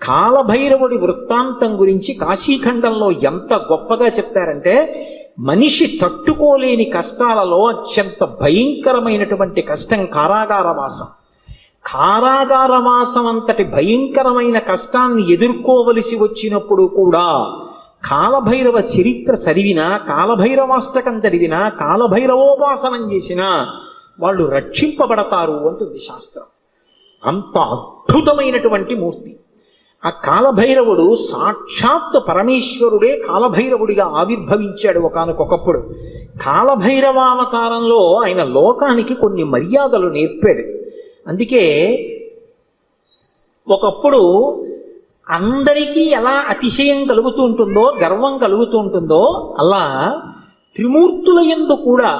కాలభైరవుడి వృత్తాంతం గురించి కాశీఖండంలో ఎంత గొప్పగా చెప్తారంటే, మనిషి తట్టుకోలేని కష్టాలలో అత్యంత భయంకరమైనటువంటి కష్టం కారాగారవాసం. కారాగారవాసం అంతటి భయంకరమైన కష్టాన్ని ఎదుర్కోవలసి వచ్చినప్పుడు కూడా కాలభైరవ చరిత్ర చదివినా, కాలభైరవాష్టకం చదివినా, కాలభైరవోపాసనం చేసినా వాళ్ళు రక్షింపబడతారు అంటుంది శాస్త్రం. అంత అద్భుతమైనటువంటి మూర్తి ఆ కాలభైరవుడు. సాక్షాత్ పరమేశ్వరుడే కాలభైరవుడిగా ఆవిర్భవించాడు ఒకానొకప్పుడు. కాలభైరవావతారంలో ఆయన లోకానికి కొన్ని మర్యాదలు నేర్పాడు. అందుకే ఒకప్పుడు అందరికీ ఎలా అతిశయం కలుగుతూ ఉంటుందో, గర్వం కలుగుతూ ఉంటుందో, అలా త్రిమూర్తుల యందు కూడా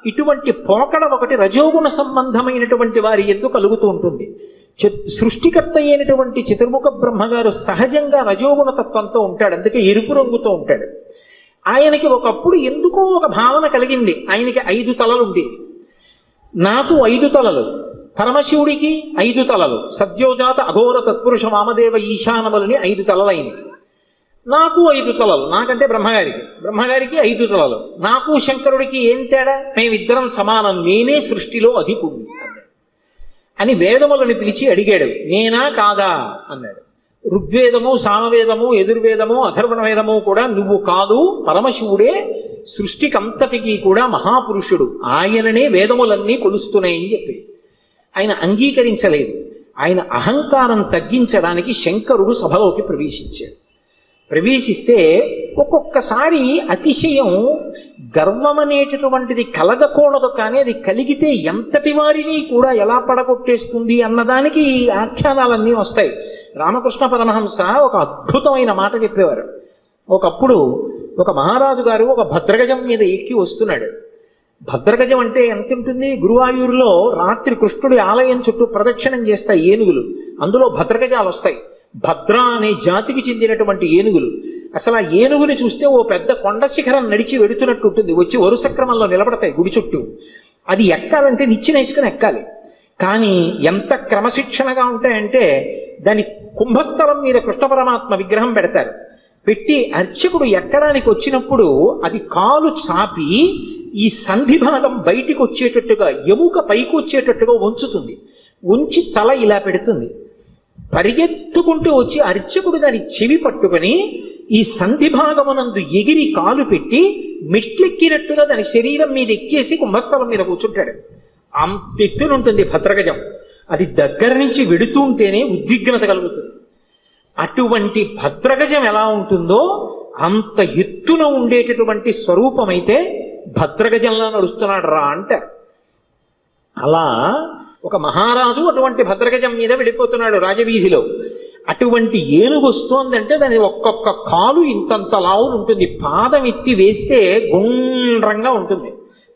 ఇటువంటి పోకడ ఒకటి రజోగుణ సంబంధమైనటువంటి వారి యందు కలుగుతూ ఉంటుంది. సృష్టికర్త అయినటువంటి చతుర్ముఖ బ్రహ్మగారు సహజంగా రజోగుణ తత్వంతో ఉంటాడు, అందుకే ఎరుపు రంగుతో ఉంటాడు. ఆయనకి ఒకప్పుడు ఎందుకో ఒక భావన కలిగింది, ఆయనకి 5 తలలు ఉండేవి. నాకు 5 తలలు, పరమశివుడికి 5 తలలు, సద్యోజాత అఘోర తత్పురుష వామదేవ ఈశానములని 5 తలలైనవి. నాకు 5 తలలు, నాకంటే బ్రహ్మగారికి 5 తలలు. నాకు శంకరుడికి ఏం తేడా? మేమిద్దరం సమానం, నేనే సృష్టిలో అధికుణ్ణి అని వేదములను పిలిచి అడిగాడు. నేనా కాదా అన్నాడు. ఋగ్వేదము, సామవేదము, యజుర్వేదము, అథర్వణ వేదము కూడా నువ్వు కాదు, పరమశివుడే సృష్టికంతటికి కూడా మహాపురుషుడు, ఆయననే వేదములన్నీ కొలుస్తున్నాయని చెప్పి ఆయన అంగీకరించలేదు. ఆయన అహంకారం తగ్గించడానికి శంకరుడు సభలోకి ప్రవేశించాడు. ప్రవేశిస్తే ఒక్కొక్కసారి అతిశయం, గర్వం అనేటటువంటిది కలగకూడదు, కానీ అది కలిగితే ఎంతటి వారిని కూడా ఎలా పడగొట్టేస్తుంది అన్నదానికి ఈ ఆఖ్యానాలన్నీ వస్తాయి. రామకృష్ణ పరమహంస ఒక అద్భుతమైన మాట చెప్పేవారు. ఒకప్పుడు ఒక మహారాజు గారు ఒక భద్రగజం మీద ఎక్కి వస్తున్నాడు. భద్రగజం అంటే ఎంత ఉంటుంది? గురువాయూరులో రాత్రి కృష్ణుడి ఆలయం చుట్టూ ప్రదక్షిణం చేస్తాయి ఏనుగులు, అందులో భద్రగజాలు వస్తాయి. భద్ర అనే జాతికి చెందినటువంటి ఏనుగులు. అసలు ఆ ఏనుగుని చూస్తే ఓ పెద్ద కొండ శిఖరం నడిచి వెడుతున్నట్టు ఉంటుంది, వచ్చి వరుస క్రమంలో నిలబడతాయి గుడి చుట్టూ. అది ఎక్కాలంటే నిచ్చెన వేసుకుని ఎక్కాలి. కానీ ఎంత క్రమశిక్షణగా ఉంటాయంటే, దాని కుంభస్థలం మీద కృష్ణ పరమాత్మ విగ్రహం పెడతారు. పెట్టి అర్చకుడు ఎక్కడానికి వచ్చినప్పుడు అది కాలు చాపి ఈ సంధి భాగం బయటికి వచ్చేటట్టుగా, ఎముక పైకి వచ్చేటట్టుగా ఉంచుతుంది. ఉంచి తల ఇలా పెడుతుంది. పరిగెత్తుకుంటూ వచ్చి అర్చకుడు దాని చెవి పట్టుకొని ఈ సంధి భాగమునందు ఎగిరి కాలు పెట్టి మెట్లెక్కినట్టుగా దాని శరీరం మీద ఎక్కేసి కుంభస్థలం మీద కూర్చుంటాడు. అంత ఎత్తునుంటుంది భద్రగజం. అది దగ్గర నుంచి వెడుతూ ఉంటేనే ఉద్విగ్నత కలుగుతుంది. అటువంటి భద్రగజం ఎలా ఉంటుందో అంత ఎత్తున ఉండేటటువంటి స్వరూపమైతే భద్రగజంలా నడుస్తున్నాడు రా అంటారు. అలా ఒక మహారాజు అటువంటి భద్రగజం మీద వెళ్ళిపోతున్నాడు రాజవీధిలో. అటువంటి ఏనుగు వస్తోందంటే దాని ఒక్కొక్క కాలు ఇంతంత లావు ఉంటుంది, పాదం ఎత్తి వేస్తే గుండ్రంగా ఉంటుంది,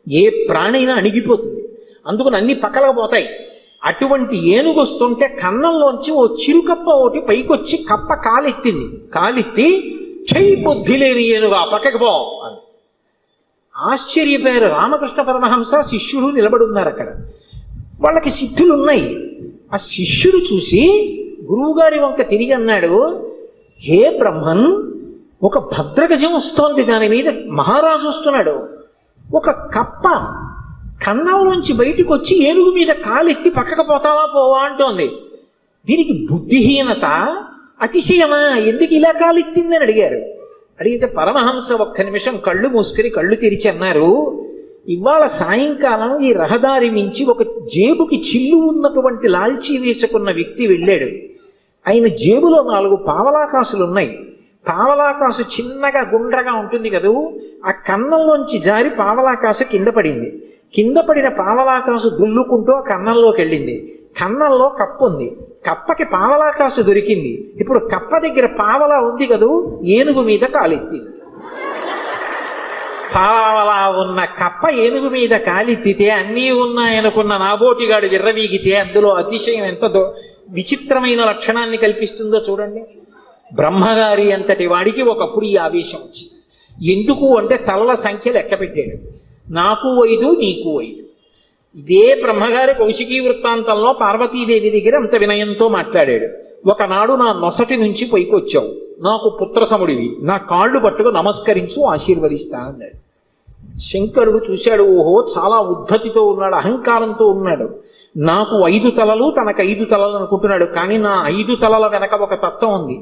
ఏ ప్రాణైనా అణిగిపోతుంది, అందుకని అన్ని పక్కలకు పోతాయి. అటువంటి ఏనుగు వస్తుంటే కన్నంలోంచి ఓ చిరుకప్ప ఒకటి పైకొచ్చి కప్ప కాలెత్తింది. కాలెత్తి చెయ్యి బుద్ధి లేని ఏనుగా పక్కకి పో అని. ఆశ్చర్యపోయారు రామకృష్ణ పరమహంస, శిష్యుడు నిలబడి ఉన్నారు అక్కడ. వాళ్ళకి సిద్ధులు ఉన్నాయి. ఆ శిష్యుడు చూసి గురువుగారి వంక తిరిగి అన్నాడు, హే బ్రహ్మన్, ఒక భద్రగజం వస్తోంది, దాని మీద మహారాజు వస్తున్నాడు. ఒక కప్ప కన్నంలోంచి బయటికి వచ్చి ఏనుగు మీద కాలెత్తి పక్కకు పోతావా పోవా అంటోంది. దీనికి బుద్ధిహీనత, అతిశయమా? ఎందుకు ఇలా కాలెత్తిందని అడిగారు. అడిగితే పరమహంస ఒక్క నిమిషం కళ్ళు మూసుకుని కళ్ళు తెరిచి అన్నారు, ఇవాళ సాయంకాలం ఈ రహదారి మించి ఒక జేబుకి చిల్లు ఉన్నటువంటి లాల్చీ వేసుకున్న వ్యక్తి వెళ్ళాడు. ఆయన జేబులో 4 పావలాకాసులు ఉన్నాయి. పావలాకాసు చిన్నగా గుండ్రగా ఉంటుంది కదూ, ఆ కన్నంలోంచి జారి పావలాకాసు కింద పడింది. కింద పడిన పావలాకాసు దుల్లుకుంటూ ఆ కన్నంలోకి వెళ్ళింది. కన్నంలో కప్ప ఉంది, కప్పకి పావలాకాసు దొరికింది. ఇప్పుడు కప్ప దగ్గర పావలా ఉంది కదూ, ఏనుగు మీద కాలెత్తింది. పావలా ఉన్న కప్ప ఏనుగు మీద కాలెత్తితే అన్నీ ఉన్నాయనుకున్న నాబోటిగాడు విర్రవీగితే అందులో అతిశయం ఎంత విచిత్రమైన లక్షణాన్ని కల్పిస్తుందో చూడండి. బ్రహ్మగారి అంతటి వాడికి ఒకప్పుడు ఈ ఆవేశం వచ్చింది. ఎందుకు అంటే తలల సంఖ్య లెక్క పెట్టాడు. నాకు 5, నీకు 5. ఇదే బ్రహ్మగారి కౌశికీ వృత్తాంతంలో పార్వతీదేవి దగ్గర అంత వినయంతో మాట్లాడాడు. ఒకనాడు నా నొసటి నుంచి పైకొచ్చావు, నాకు పుత్రసముడివి, నా కాళ్ళు పట్టుకు నమస్కరించు, ఆశీర్వదిస్తా అన్నాడు. శంకరుడు చూశాడు, ఓహో చాలా ఉద్ధతితో ఉన్నాడు, అహంకారంతో ఉన్నాడు. నాకు 5 తలలు, తనకు 5 తలలు అనుకుంటున్నాడు. కానీ నా 5 తలల వెనక ఒక తత్వం ఉంది.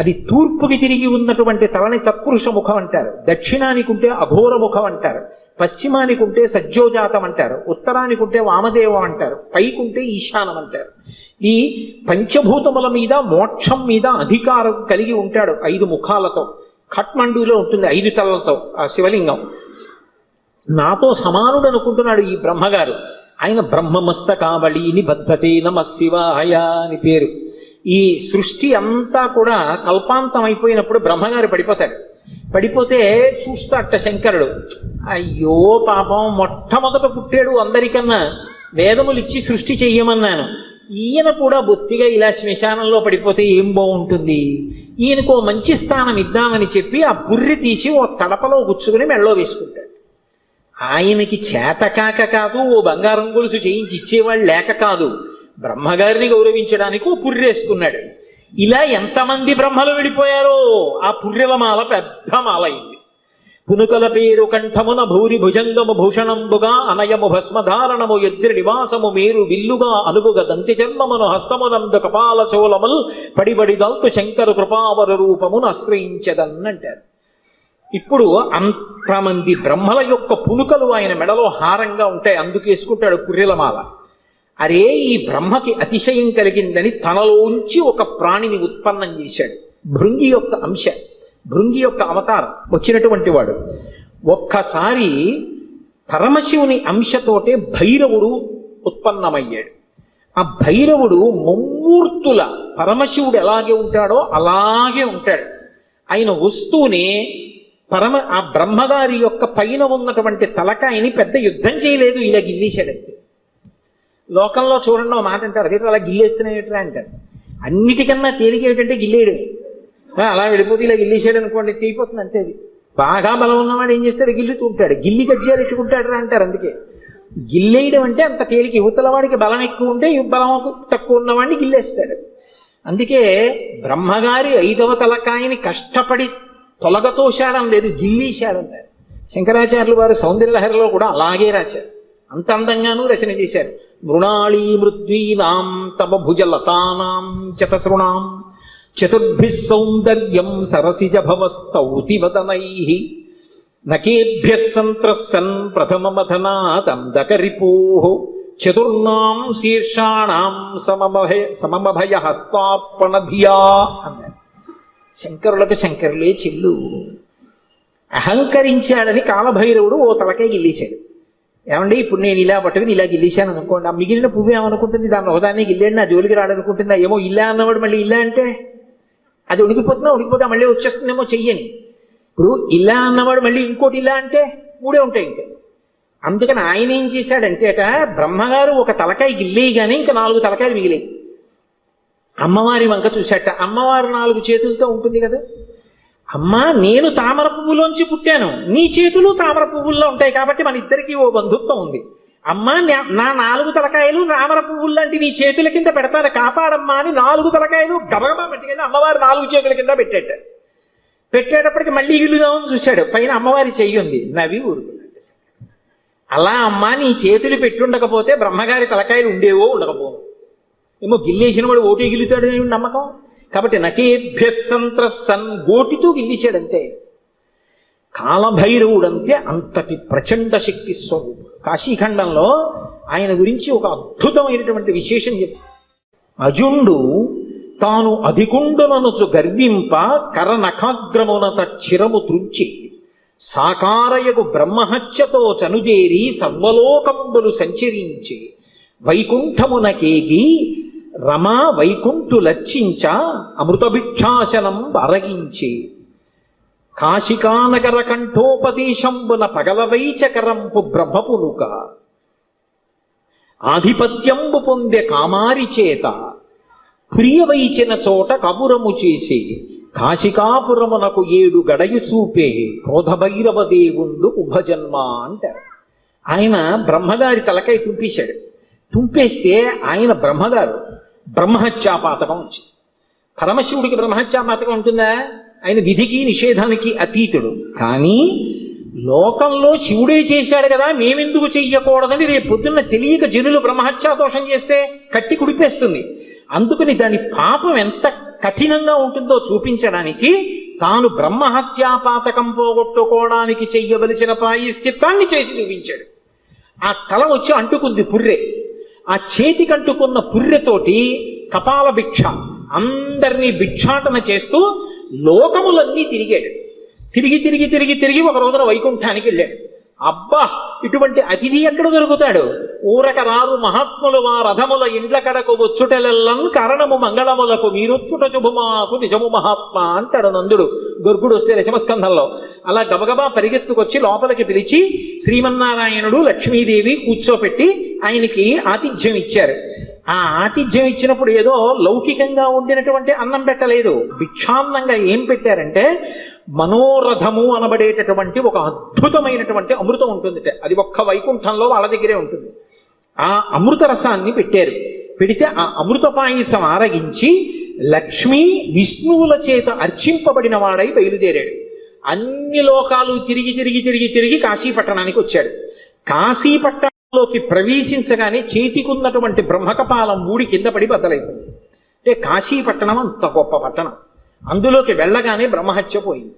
అది తూర్పుకి తిరిగి ఉన్నటువంటి తలని తత్పురుష ముఖం అంటారు, దక్షిణానికి ఉంటే అఘోర ముఖం అంటారు, పశ్చిమానికి ఉంటే సజ్జోజాతం అంటారు, ఉత్తరానికి ఉంటే వామదేవం అంటారు, పైకుంటే ఈశానం అంటారు. ఈ పంచభూతముల మీద మోక్షం మీద అధికారం కలిగి ఉంటాడు 5 ముఖాలతో. ఖట్మండూలో ఉంటుంది 5 తలలతో ఆ శివలింగం. నాతో సమానుడు అనుకుంటున్నాడు ఈ బ్రహ్మగారు. ఆయన బ్రహ్మమస్తకావళి నిబద్ధతే నమః శివాయ అని పేరు. ఈ సృష్టి అంతా కూడా కల్పాంతం అయిపోయినప్పుడు బ్రహ్మగారు పడిపోతాడు. పడిపోతే చూస్తాట శంకరుడు, అయ్యో పాపం మొట్టమొదట పుట్టాడు అందరికన్నా, వేదములు ఇచ్చి సృష్టి చెయ్యమన్నాను, ఈయన కూడా బొత్తిగా ఇలా శ్మశానంలో పడిపోతే ఏం బాగుంటుంది, ఈయనకు మంచి స్థానం ఇద్దామని చెప్పి ఆ పుర్రి తీసి ఓ తడపలో గుచ్చుకుని మెళ్ళో వేసుకుంటాడు. ఆయనకి చేతకాక కాదు, ఓ బంగారం గొలుసు చేయించి ఇచ్చేవాళ్ళు లేక కాదు, బ్రహ్మగారిని గౌరవించడానికి ఓ పుర్రేసుకున్నాడు. ఇలా ఎంతమంది బ్రహ్మలు విడిపోయారో ఆ పుర్రెల మాల పెద్ద మాల అయింది. పునుకల పేరు కంఠమున భూరి భుజంగము భూషణంబుగా అనయము భస్మధారణము ఎద్రి నివాసము మేరు విల్లుగా అనుగుగ దంతి చర్మమును హస్తమునందు కపాల చోళముల్ పడిబడి దల్తు శంకరు కృపావర రూపమును ఆశ్రయించదన్నంటారు. ఇప్పుడు అంతమంది బ్రహ్మల యొక్క పునుకలు ఆయన మెడలో హారంగా ఉంటాయి, అందుకేసుకుంటాడు పుర్రెల మాల. అరే ఈ బ్రహ్మకి అతిశయం కలిగిందని తనలోంచి ఒక ప్రాణిని ఉత్పన్నం చేశాడు. భృంగి యొక్క అంశ, భృంగి యొక్క అవతారం వచ్చినటువంటి వాడు. ఒక్కసారి పరమశివుని అంశతోటే భైరవుడు ఉత్పన్నమయ్యాడు. ఆ భైరవుడు ముమ్మూర్తుల పరమశివుడు ఎలాగే ఉంటాడో అలాగే ఉంటాడు. ఆయన వస్తూనే ఆ బ్రహ్మగారి యొక్క పైన ఉన్నటువంటి తలకాయని పెద్ద యుద్ధం చేయలేదు, ఇలా గిల్లేశాడంతే. లోకంలో చూడండి ఒక మాట అంటారు, అదే అలా గిల్లేస్తున్నాయట్రా అంటారు. అన్నిటికన్నా తేలిక ఏమిటంటే గిల్లేయడమే. అలా వెళ్ళిపోతే ఇలా గిల్లేసాడు అనుకోండి, తీయిపోతుంది అంతే. అది బాగా బలం ఉన్నవాడు ఏం చేస్తాడు, గిల్లుతూ ఉంటాడు, గిల్లి గజ్జాలు ఎట్టుకుంటాడు రా అంటారు. అందుకే గిల్లేయడం అంటే అంత తేలిక. యువతల వాడికి బలం ఎక్కువ ఉంటే బలం తక్కువ ఉన్నవాడిని గిల్లేస్తాడు. అందుకే బ్రహ్మగారి 5వ తలకాయని కష్టపడి తొలగతోశాడం లేదు, గిల్లీశాడన్నారు. శంకరాచార్యులు వారు సౌందర్యలహరిలో కూడా అలాగే రాశారు, అంత అందంగానూ రచన చేశారు. మృణాళీ మృద్వీనాం తమ భుజలతానాం చతసృణాం చతుర్భిః సౌందర్యం సరసిజ భవస్తౌతి వదనైః నకేభ్యః సంత్రస్సన్ ప్రథమమథనాదందకరిపోః చతుర్నాం శీర్షాణాం సమమభయ హస్తార్పణధియా అన్నారు. శంకరులకు శంకరులే చెల్లు. అహంకరించాడని కాలభైరవుడు ఓ తలకే గిల్లేశాడు. ఏమండి ఇప్పుడు నేను ఇలా పట్టుకుని ఇలా గిల్లేశాను అనుకోండి, ఆ మిగిలిన పువ్వు ఏమనుకుంటుంది, దాన్ని ఒకదాన్ని గిల్లేండి నా జోలికి రాడనుకుంటుందా? ఏమో ఇలా అన్నవాడు మళ్ళీ ఇలా అంటే అది ఉడికిపోతా మళ్ళీ వచ్చేస్తుందేమో చెయ్యని. ఇప్పుడు ఇలా అన్నవాడు మళ్ళీ ఇంకోటి ఇలా అంటే 3 ఉంటాయి ఇంకా. అందుకని ఆయన ఏం చేశాడంటే బ్రహ్మగారు ఒక తలకాయ గిల్లేయగానే ఇంకా 4 తలకాయలు మిగిలాయి. అమ్మవారి వంక చూశాట. అమ్మవారు 4 చేతులతో ఉంటుంది కదా. అమ్మా నేను తామర పువ్వులోంచి పుట్టాను, నీ చేతులు తామర పువ్వుల్లో ఉంటాయి కాబట్టి మన ఇద్దరికీ ఓ బంధుత్వం ఉంది. అమ్మా నా 4 తలకాయలు తామర పువ్వులు లాంటి నీ చేతుల కింద పెడతాను, కాపాడమ్మా అని 4 తలకాయలు గబగబా పెట్టుకెళ్ళి అమ్మవారు 4 చేతుల కింద పెట్టేటప్పటికి మళ్ళీ గిల్లుదామని చూశాడు. పైన అమ్మవారి చెయ్యి ఉంది, నవ్వి ఊరుకున్నాడు. అలా అమ్మా నీ చేతులు పెట్టుండకపోతే బ్రహ్మగారి తలకాయలు ఉండేవో ఉండకపోవు, ఏమో గిల్లేసిన వాడు ఓటే గిల్లుతాడు నమ్మకం. కాబట్టి నకేభ్యః సంత్రస్సన్ గోటితో గిల్లేశాడంతే. కాలభైరవుడంతే అంతటి ప్రచండ శక్తి స్వరూపుడు. కాశీఖండంలో ఆయన గురించి ఒక అద్భుతమైనటువంటి విశేషం చెప్తారు. అజుండు తాను అధికుండుననుచు గర్వింప కరనఖాగ్రమునత చిరము త్రుంచి సాకారయగు బ్రహ్మహత్యతో చనుదేరి సర్వలోకంబులు సంచరించి వైకుంఠమునకేగి రమా వైకుంఠులర్చించ అమృతభిక్షాసనం అరగించి కాశికానగర కంఠోపదేశంబున పగలవైచకరంపు బ్రహ్మపునుక ఆధిపత్యంబు పొందె కామారి చేత ప్రియవైచిన చోట కబురము చేసి కాశికాపురమునకు 7 గడయు చూపే క్రోధభైరవ దేవుండు ఉభజన్మ అంటారు. ఆయన బ్రహ్మగారి తలకాయ తుంపేశాడు. తుంపేస్తే ఆయన బ్రహ్మగారు బ్రహ్మహత్యాపాతకం వచ్చింది. పరమశివుడికి బ్రహ్మహత్యాపాతకం ఉంటుందా? ఆయన విధికి నిషేధానికి అతీతుడు. కానీ లోకంలో శివుడే చేశాడు కదా, మేమెందుకు చెయ్యకూడదని రేపు పొద్దున్న తెలియక జనులు బ్రహ్మహత్యాదోషం చేస్తే కట్టి కుడిపేస్తుంది. అందుకని దాని పాపం ఎంత కఠినంగా ఉంటుందో చూపించడానికి తాను బ్రహ్మహత్యాపాతకం పోగొట్టుకోవడానికి చెయ్యవలసిన ప్రాయశ్చిత్తాన్ని చేసి చూపించాడు. ఆ తల వచ్చి అంటుకుంది పుర్రె. ఆ చేతికి అంటుకున్న పుర్రెతోటి కపాల భిక్ష అందరినీ భిక్షాటన చేస్తూ లోకములన్నీ తిరిగాడు. తిరిగి తిరిగి తిరిగి తిరిగి ఒక రోజున వైకుంఠానికి వెళ్ళాడు. అబ్బా, ఇటువంటి అతిథి ఎక్కడ దొరుకుతాడు? ఊరక రారు మహాత్ములు వా రథముల ఇండ్ల కడకు వచ్చుటెల్లన్ కారణము మంగళములకు మీరొచ్చుట శుభమాకు నిజము మహాత్మా అంటాడు నందుడు గర్గుడు వస్తే దశమస్కంధంలో. అలా గబగబా పరిగెత్తుకొచ్చి లోపలికి పిలిచి శ్రీమన్నారాయణుడు లక్ష్మీదేవి కూర్చోపెట్టి ఆయనకి ఆతిథ్యం ఇచ్చారు. ఆ ఆతిథ్యం ఇచ్చినప్పుడు ఏదో లౌకికంగా ఉండినటువంటి అన్నం పెట్టలేదు. భిక్షాన్నంగా ఏం పెట్టారంటే మనోరథము అనబడేటటువంటి ఒక అద్భుతమైనటువంటి అమృతం ఉంటుంది. అది ఒక్క వైకుంఠంలో వాళ్ళ దగ్గరే ఉంటుంది. ఆ అమృత రసాన్ని పెట్టారు. పెడితే ఆ అమృత పాయసం ఆరగించి లక్ష్మీ విష్ణువుల చేత అర్చింపబడిన వాడై బయలుదేరాడు. అన్ని లోకాలు తిరిగి తిరిగి తిరిగి తిరిగి కాశీపట్టణానికి వచ్చాడు. కాశీపట్టణంలోకి ప్రవేశించగానే చేతికున్నటువంటి బ్రహ్మకపాలం మూడి కింద పడి బద్దలైపోయింది. అంటే కాశీపట్టణం అంత గొప్ప పట్టణం. అందులోకి వెళ్ళగానే బ్రహ్మహత్య పోయింది.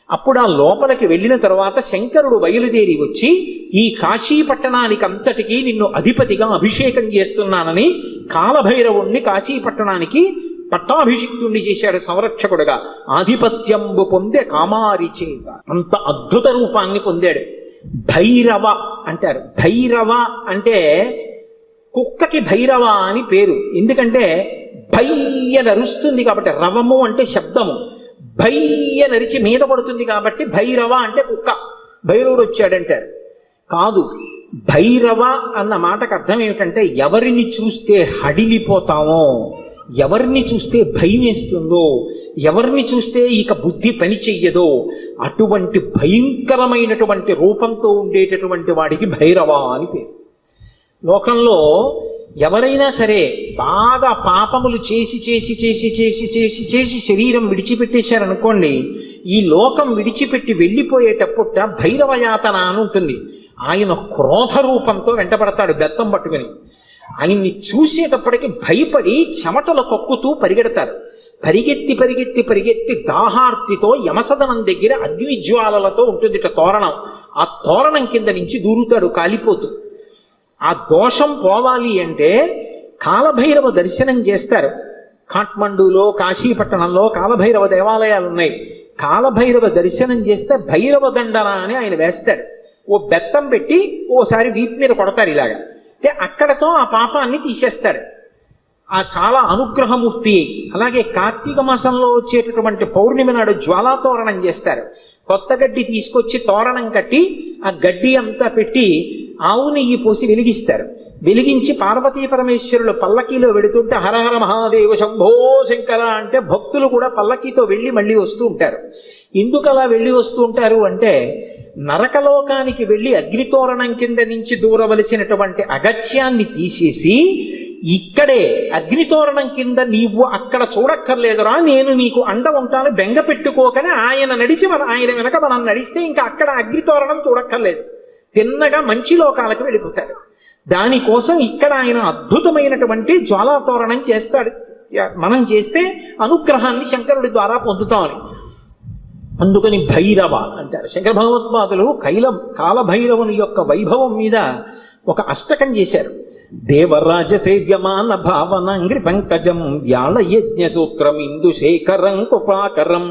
అప్పుడు ఆ లోపలికి వెళ్ళిన తర్వాత శంకరుడు బయలుదేరి వచ్చి ఈ కాశీపట్టణానికి అంతటికీ నిన్ను అధిపతిగా అభిషేకం చేస్తున్నానని కాలభైరవుణ్ణి కాశీపట్టణానికి పట్టాభిషిక్తుణ్ణి చేశాడు సంరక్షకుడుగా. ఆధిపత్యంబు పొందే కామారి చేత అంత అద్భుత రూపాన్ని పొందాడు. భైరవ అంటారు. భైరవ అంటే కుక్కకి భైరవ అని పేరు. ఎందుకంటే భయ్య నరుస్తుంది కాబట్టి, రవము అంటే శబ్దము, భయ్య నరిచి మీద పడుతుంది కాబట్టి భైరవ అంటే కుక్క. భైరవుడు వచ్చాడంటారు. కాదు, భైరవ అన్న మాటకు అర్థం ఏమిటంటే ఎవరిని చూస్తే హడిలిపోతామో, ఎవరిని చూస్తే భయం వేస్తుందో, ఎవరిని చూస్తే ఇక బుద్ధి పని చెయ్యదో అటువంటి భయంకరమైనటువంటి రూపంతో ఉండేటటువంటి వాడికి భైరవ అని పేరు. లోకంలో ఎవరైనా సరే బాగా పాపములు చేసి చేసి చేసి చేసి చేసి చేసి శరీరం విడిచిపెట్టేశారనుకోండి, ఈ లోకం విడిచిపెట్టి వెళ్ళిపోయేటప్పుట భైరవయాతన అని ఉంటుంది. ఆయన క్రోధ రూపంతో వెంటబడతాడు బెత్తం పట్టుకుని. ఆయన్ని చూసేటప్పటికి భయపడి చెమటలు కక్కుతూ పరిగెడతారు. పరిగెత్తి పరిగెత్తి పరిగెత్తి దాహార్తితో యమసదనం దగ్గర అగ్నిజ్వాలలతో ఉంటుంది తోరణం. ఆ తోరణం కింద నుంచి దూరుతాడు కాలిపోతూ. ఆ దోషం పోవాలి అంటే కాలభైరవ దర్శనం చేస్తారు. కాఠ్మండూలో కాశీపట్టణంలో కాలభైరవ దేవాలయాలు ఉన్నాయి. కాలభైరవ దర్శనం చేస్తే భైరవ దండన అని ఆయన వేస్తాడు. ఓ బెత్తం పెట్టి ఓసారి వీపు మీద కొడతారు ఇలాగా. అంటే అక్కడతో ఆ పాపాన్ని తీసేస్తాడు. ఆ చాలా అనుగ్రహమూర్తి. అలాగే కార్తీక మాసంలో వచ్చేటటువంటి పౌర్ణమి నాడు జ్వాలాతోరణం చేస్తారు. కొత్త గడ్డి తీసుకొచ్చి తోరణం కట్టి ఆ గడ్డి అంతా పెట్టి ఆవు నెయ్యి పోసి వెలిగిస్తారు. వెలిగించి పార్వతీ పరమేశ్వరులు పల్లకీలో వెడుతుంటే హరహర మహాదేవ శంభో శంకర అంటే భక్తులు కూడా పల్లకీతో వెళ్ళి మళ్ళీ వస్తూ ఉంటారు. ఎందుకు అలా వెళ్ళి వస్తూ ఉంటారు అంటే నరకలోకానికి వెళ్ళి అగ్నితోరణం కింద నుంచి దూరవలసినటువంటి అగత్యాన్ని తీసేసి ఇక్కడే అగ్నితోరణం కింద నీవు అక్కడ చూడక్కర్లేదురా, నేను నీకు అండ ఉంటాను, బెంగ పెట్టుకోకని ఆయన నడిచి ఆయన వెనక మనం నడిస్తే ఇంకా అక్కడ అగ్నితోరణం చూడక్కర్లేదు, తిన్నగా మంచి లోకాలకు వెళ్ళిపోతాడు. దానికోసం ఇక్కడ ఆయన అద్భుతమైనటువంటి జ్వాలాతోరణం చేస్తాడు. మనం చేస్తే అనుగ్రహాన్ని శంకరుడి ద్వారా పొందుతామని. అందుకని భైరవ అంటారు. శంకర భగవత్పాదులు కాలభైరవుని యొక్క వైభవం మీద ఒక అష్టకం చేశారు. దేవరాజ సేవ్యమాన భావనాంగ్రి పంకజం వ్యాళ యజ్ఞ సూత్రం ఇందు శేఖరం కృపాకరం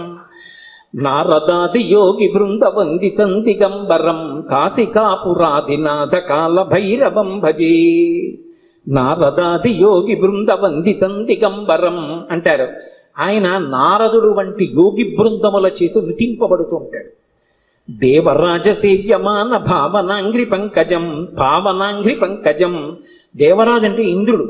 నారదాది యోగి బృంద వందితం దిగంబరం కాశికాపురాధినాథ కాల భైరవం భజే. నారదాది యోగి బృంద వందితం దిగంబరం అంటారు. ఆయన నారదుడు వంటి యోగి బృందముల చేత నృతింపబడుతూ ఉంటాడు. దేవరాజ సేవ్యమాన భావనాంగ్రి పంకజం, పావనాంగ్రి పంకజం. దేవరాజు అంటే ఇంద్రుడు.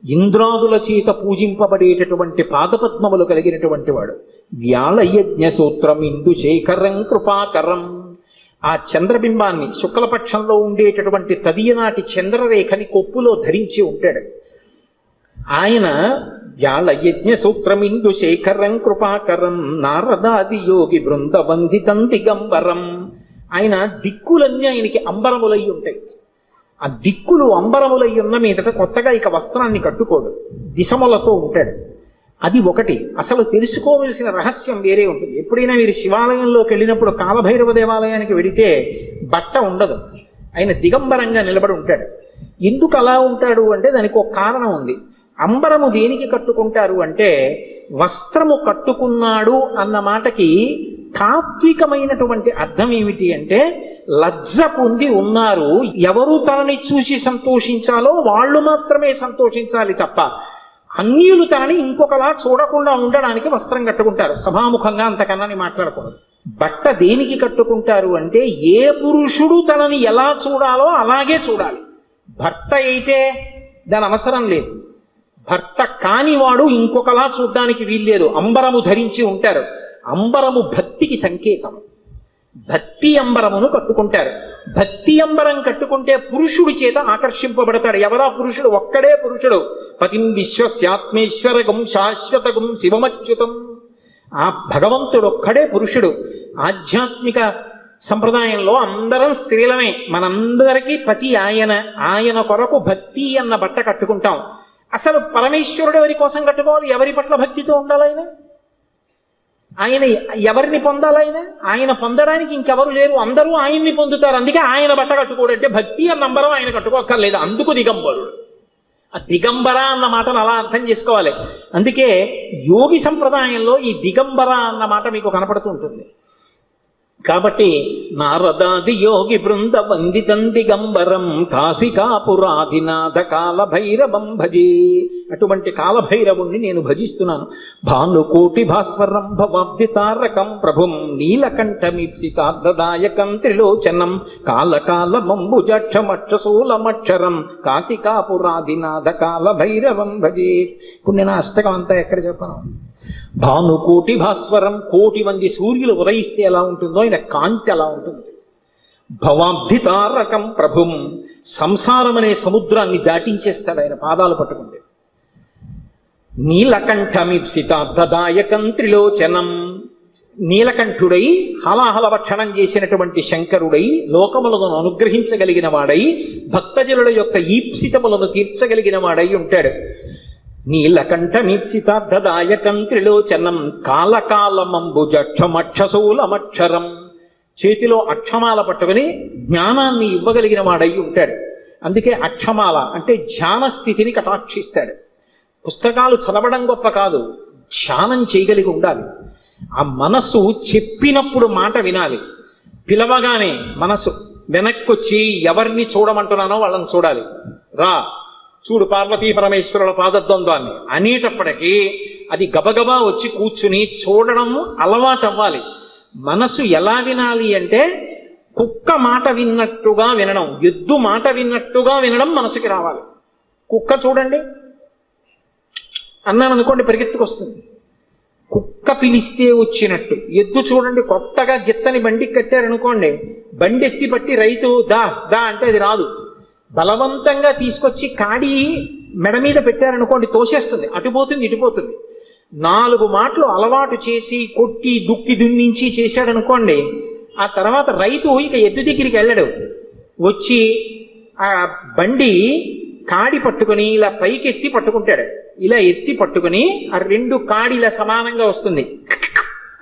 ఇంద్రాదుల చేత పూజింపబడేటటువంటి పాదపద్మములు కలిగినటువంటి వాడు. వ్యాళయజ్ఞ సూత్రం ఇందు శేఖరం కృపాకరం. ఆ చంద్రబింబాన్ని శుక్లపక్షంలో ఉండేటటువంటి తదియనాటి చంద్రరేఖని కొప్పులో ధరించి ఉంటాడు. ఆయన వ్యాళ యజ్ఞ సూత్రమిందు శేఖరం కృపాకరం నారదాది యోగి బృంద వందితం దిగంబరం. ఆయన దిక్కులన్నీ ఆయనకి అంబరములై ఉంటాయి. ఆ దిక్కులు అంబరములై ఉన్న మీదట కొత్తగా ఇక వస్త్రాన్ని కట్టుకోడు, దిశములతో ఉంటాడు. అది ఒకటి. అసలు తెలుసుకోవలసిన రహస్యం వేరే ఉంటుంది. ఎప్పుడైనా మీరు శివాలయంలోకి వెళ్ళినప్పుడు కాలభైరవ దేవాలయానికి వెడితే బట్ట ఉండదు, ఆయన దిగంబరంగా నిలబడి ఉంటాడు. ఎందుకు అలా ఉంటాడు అంటే దానికి ఒక కారణం ఉంది. అంబరము దేనికి కట్టుకుంటారు అంటే వస్త్రము కట్టుకున్నాడు అన్న మాటకి తాత్వికమైనటువంటి అర్థం ఏమిటి అంటే లజ్జ పొంది ఉన్నారు, ఎవరు తనని చూసి సంతోషించాలో వాళ్ళు మాత్రమే సంతోషించాలి తప్ప అన్యులు తనని ఇంకొకలా చూడకుండా ఉండడానికి వస్త్రం కట్టుకుంటారు. సభాముఖంగా అంతకన్నా మాట్లాడకూడదు. బట్ట దేనికి కట్టుకుంటారు అంటే ఏ పురుషుడు తనని ఎలా చూడాలో అలాగే చూడాలి. భర్త అయితే దాని అవసరం లేదు, భర్త కానివాడు ఇంకొకలా చూడ్డానికి వీల్లేదు. అంబరము ధరించి ఉంటారు. అంబరము భక్తికి సంకేతం. భక్తి అంబరమును కట్టుకుంటారు. భక్తి అంబరం కట్టుకుంటే పురుషుడి చేత ఆకర్షింపబడతాడు. ఎవరా పురుషుడు? ఒక్కడే పురుషుడు. పతిం విశ్వస్యాత్మేశ్వరగం శాశ్వతగం శివమచ్యుతం. ఆ భగవంతుడు ఒక్కడే పురుషుడు. ఆధ్యాత్మిక సంప్రదాయంలో అందరం స్త్రీలమే. మనందరికీ పతి ఆయన. ఆయన కొరకు భక్తి అన్న బట్ట కట్టుకుంటాం. అసలు పరమేశ్వరుడు ఎవరి కోసం కట్టుకోవాలి? ఎవరి పట్ల భక్తితో ఉండాలి ఆయన? ఆయన ఎవరిని పొందాలి? ఆయన పొందడానికి ఇంకెవరు లేరు, అందరూ ఆయన్ని పొందుతారు. అందుకే ఆయన బట్ట కట్టుకోడంటే భక్తి అన్న నంబరం ఆయన కట్టుకోక్కర్లేదు. అందుకు దిగంబరుడు. ఆ దిగంబర అన్న మాటను అలా అర్థం చేసుకోవాలి. అందుకే యోగి సంప్రదాయంలో ఈ దిగంబర అన్న మాట మీకు కనపడుతూ ఉంటుంది. కాబట్టి నారదాది యోగి బృంద వందితం దిగంబరం కాశికాపురాధినాథ కాలభైరవం భజే. అటువంటి కాలభైరవుణ్ణి నేను భజిస్తున్నాను. భానుకోటి భాస్వరం భవాబ్ది తారకం ప్రభుం నీలకంఠమీప్సితార్థదాయకం త్రిలోచనం కాలకాలమంబుజక్షమక్షశూలమక్షరం కాశికాపురాధినాథ కాలభైరవం భజే. ఇప్పుడు నేను అష్టకం అంతా ఎక్కడ చెప్పను? భానుకోటి భాస్వరం, కోటి మంది సూర్యులు ఉదయిస్తే ఎలా ఉంటుందో ఆయన కాంతి అలా ఉంటుంది. భవాబ్ది తారకం ప్రభుం, సంసారం అనే సముద్రాన్ని దాటించేస్తాడు ఆయన పాదాలు పట్టుకుంటే. నీలకంఠమీప్సితార్థదాయకం త్రిలోచనం, నీలకంఠుడై హలాహల భక్షణం చేసినటువంటి శంకరుడై లోకములను అనుగ్రహించగలిగిన వాడై భక్తజనుల యొక్క ఈప్సితములను తీర్చగలిగిన వాడై ఉంటాడు. నీలకంఠమీప్సితార్థదాయకం త్రిలోచనం కాలకాలమంబుజక్షమక్షశూలమక్షరం, చేతిలో అక్షమాల పట్టుకుని జ్ఞానాన్ని ఇవ్వగలిగిన వాడై ఉంటాడు. అందుకే అక్షమాల అంటే ధ్యాన స్థితిని కటాక్షిస్తాడు. పుస్తకాలు చదవడం గొప్ప కాదు, ధ్యానం చేయగలిగి ఉండాలి. ఆ మనస్సు చెప్పినప్పుడు మాట వినాలి. పిలవగానే మనసు వెనక్కొచ్చి ఎవరిని చూడమంటున్నానో వాళ్ళని చూడాలి. రా చూడు పార్వతీ పరమేశ్వరుల పాదద్వంద్వాన్ని అనేటప్పటికీ అది గబగబా వచ్చి కూర్చుని చూడడం అలవాటు అవ్వాలి. మనసు ఎలా వినాలి అంటే కుక్క మాట విన్నట్టుగా వినడం, ఎద్దు మాట విన్నట్టుగా వినడం మనసుకి రావాలి. కుక్క చూడండి అన్నాను అనుకోండి పరిగెత్తుకొస్తుంది, కుక్క పిలిస్తే వచ్చినట్టు. ఎద్దు చూడండి కొత్తగా గిత్తని బండికి కట్టారనుకోండి, బండి ఎత్తి పట్టి రైతు దా దా అంటే అది రాదు. బలవంతంగా తీసుకొచ్చి కాడి మెడ మీద పెట్టారనుకోండి తోసేస్తుంది, అటుపోతుంది ఇటుపోతుంది. 4 మాటలు అలవాటు చేసి కొట్టి దుక్కి దున్నించి చేశాడనుకోండి, ఆ తర్వాత రైతు ఇక ఎద్దు దగ్గరికి వెళ్ళడు. వచ్చి ఆ బండి కాడి పట్టుకుని ఇలా పైకి ఎత్తి పట్టుకుంటాడు. ఇలా ఎత్తి పట్టుకుని ఆ 2 కాడి ఇలా సమానంగా వస్తుంది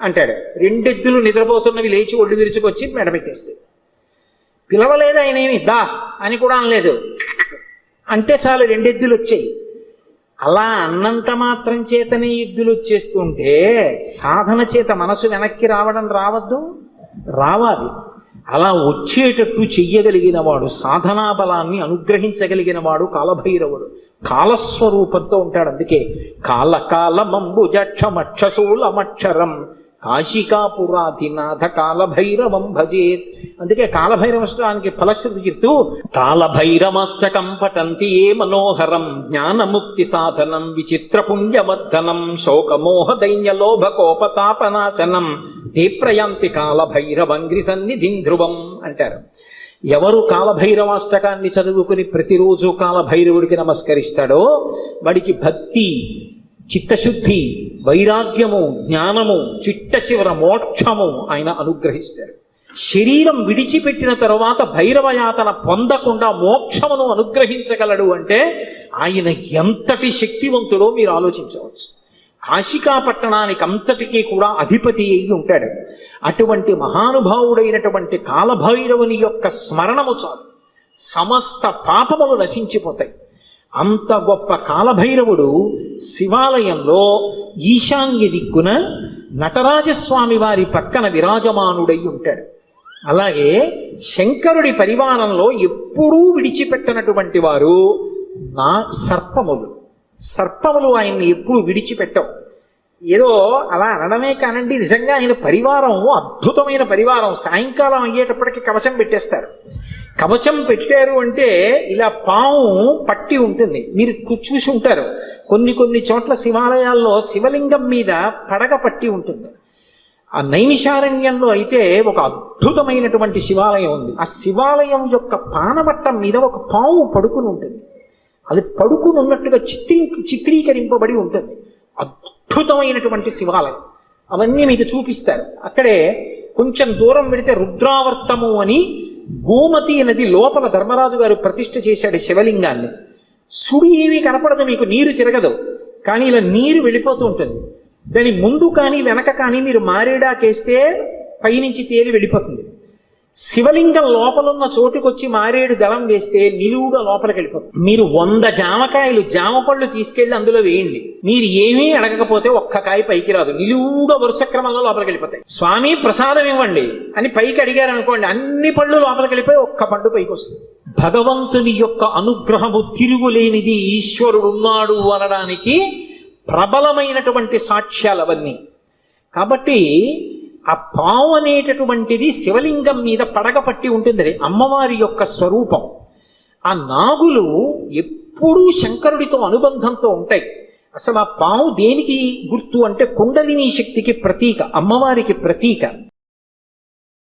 అంటాడు. 2 ఎద్దులు నిద్రపోతున్నవి లేచి ఒళ్ళు విరుచుకొచ్చి మెడబెట్టేస్తాయి. పిలవలేదు ఆయన, ఏమి దా అని కూడా అనలేదు, అంటే చాలు 2 ఎద్దులు వచ్చాయి. అలా అన్నంత మాత్రం చేతనే ఎద్దులు వచ్చేస్తుంటే సాధన చేత మనసు వెనక్కి రావద్దు, రావాలి. అలా వచ్చేటట్టు చెయ్యగలిగిన వాడు, సాధనా బలాన్ని అనుగ్రహించగలిగిన వాడు కాలభైరవుడు. కాలస్వరూపంతో ఉంటాడు. అందుకే కాలకాలమంబుజక్షమక్షశూలమక్షరం కాశికాపురాధినాథ కాలభైరవం భజేత్. అందుకే కాలభైరవాష్టకానికి ఫలశ్రుతి చెప్తూ కాలభైరవాష్టకం పఠంతి ఏ మనోహరం జ్ఞానముక్తి సాధనం విచిత్ర పుణ్యవర్ధనం శోకమోహ దైన్యలోభ కోపతాపనాశనం తే ప్రయాంతి కాలభైరవంగ్రి సన్నిధిం ధ్రువం అంటారు. ఎవరు కాలభైరవాష్టకాన్ని చదువుకుని ప్రతిరోజు కాలభైరవుడికి నమస్కరిస్తాడో వాడికి భక్తి, చిత్తశుద్ధి, వైరాగ్యము, జ్ఞానము, చిట్ట చివర మోక్షము ఆయన అనుగ్రహిస్తాడు. శరీరం విడిచిపెట్టిన తరువాత భైరవయాతన పొందకుండా మోక్షమును అనుగ్రహించగలడు అంటే ఆయన ఎంతటి శక్తివంతుడో మీరు ఆలోచించవచ్చు. కాశికా పట్టణానికి అంతటికీ కూడా అధిపతి అయి ఉంటాడు. అటువంటి మహానుభావుడైనటువంటి కాలభైరవుని యొక్క స్మరణము చాలు, సమస్త పాపములు నశించిపోతాయి. అంత గొప్ప కాలభైరవుడు శివాలయంలో ఈశాన్య దిక్కున నటరాజస్వామి వారి పక్కన విరాజమానుడై ఉంటాడు. అలాగే శంకరుడి పరివారంలో ఎప్పుడూ విడిచిపెట్టనటువంటి వారు సర్పములు ఆయన్ని ఎప్పుడు విడిచిపెట్టవు. ఏదో అలా అనడమే కానండి, నిజంగా ఆయన పరివారం అద్భుతమైన పరివారం. సాయంకాలం అయ్యేటప్పటికి కవచం పెట్టేస్తారు. కవచం పెట్టారు అంటే ఇలా పాము పట్టి ఉంటుంది. మీరు చూసి ఉంటారు, కొన్ని చోట్ల శివాలయాల్లో శివలింగం మీద పడగ పట్టి ఉంటుంది. ఆ నైమిషారణ్యంలో అయితే ఒక అద్భుతమైనటువంటి శివాలయం ఉంది. ఆ శివాలయం యొక్క పానవట్టం మీద ఒక పాము పడుకుని ఉంటుంది. అది పడుకుని ఉన్నట్టుగా చిత్రీకరింపబడి ఉంటుంది. అద్భుతమైనటువంటి శివాలయం. అవన్నీ మీకు చూపిస్తారు. అక్కడే కొంచెం దూరం వెళితే రుద్రావర్తము అని గోమతి నది లోపల ధర్మరాజు గారు ప్రతిష్ఠ చేశాడు శివలింగాన్ని. సుడి ఏమీ కనపడదు, మీకు నీరు తిరగదు, కానీ ఇలా నీరు వెళ్ళిపోతూ ఉంటుంది. దాని ముందు కానీ వెనక కానీ మీరు మారేడాకేస్తే పైనుంచి తేలి వెళ్ళిపోతుంది. శివలింగం లోపలున్న చోటుకొచ్చి మారేడు దళం వేస్తే నిలువుగా లోపలికి వెళ్ళిపోతుంది. మీరు 100 జామకాయలు, జామ పళ్ళు తీసుకెళ్లి అందులో వేయండి, మీరు ఏమీ అడగకపోతే ఒక్క కాయ పైకి రాదు, నిలువుగా వరుస క్రమంలో లోపలికి వెళ్ళిపోతాయి. స్వామి ప్రసాదం ఇవ్వండి అని పైకి అడిగారు అనుకోండి, అన్ని పళ్ళు లోపలికి వెళ్ళిపోయి ఒక్క పండు పైకి వస్తుంది. భగవంతుని యొక్క అనుగ్రహము తిరుగులేనిది, ఈశ్వరుడు ఉన్నాడు అనడానికి ప్రబలమైనటువంటి సాక్ష్యాలు అవన్నీ. కాబట్టి ఆ పాము అనేటటువంటిది శివలింగం మీద పడగ పట్టి ఉంటుంది, అమ్మవారి యొక్క స్వరూపం. ఆ నాగులు ఎప్పుడూ శంకరుడితో అనుబంధంతో ఉంటాయి. అసలు ఆ పాము దేనికి గుర్తు అంటే కుండలిని శక్తికి ప్రతీక, అమ్మవారికి ప్రతీక.